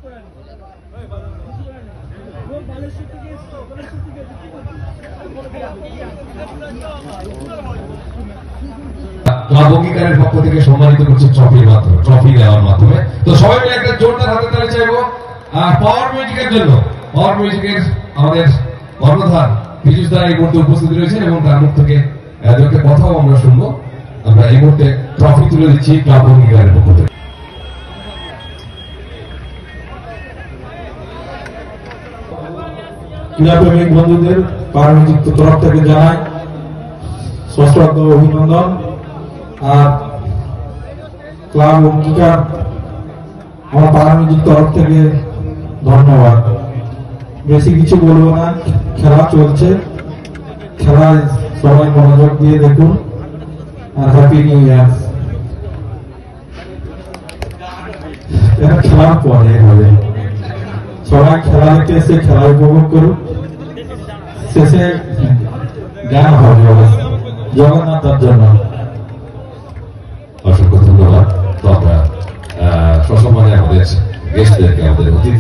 Club অঙ্গীকারের পক্ষ থেকে সম্মানিত করছে ট্রফি দেওয়ার মাধ্যমে। তো সবাই মিলে একটা জোরদার হাতে তালি চাইবো পাওয়ার মিউজিকের জন্য। পাওয়ার মিউজিকের আমাদের কর্ণধার পীযুষ দা এই মুহূর্তে উপস্থিত রয়েছেন এবং তার মুখ থেকে একটা কথাও আমরা শুনবো। আমরা এই মুহূর্তে ট্রফি তুলে দিচ্ছি ক্লাব অঙ্গীকারের পক্ষ থেকে। ক্রীড়াপ্রেমিক বন্ধুদের পাওয়ার মিউজিক তরফ থেকে জানাই সশ্রদ্ধ অভিনন্দন। আর ক্লাব অঙ্গীকার আমার পাওয়ার মিউজিক তরফ থেকে ধন্যবাদ। বেশি কিছু বলবো না, খেলা চলছে, খেলায় সবাই মনোযোগ দিয়ে দেখুন। আর হ্যাপি নিউ ইয়ার। খেলার পরে হবে সবাই খেলা দেখতে এসে খেলা উপভোগ করুন। শেষে গান হবে জগন্নাথের জন্য। অসংখ্য ধন্যবাদ। তো আমরা সসম্মানে আমাদের গেস্টদেরকে আমাদের অতিথি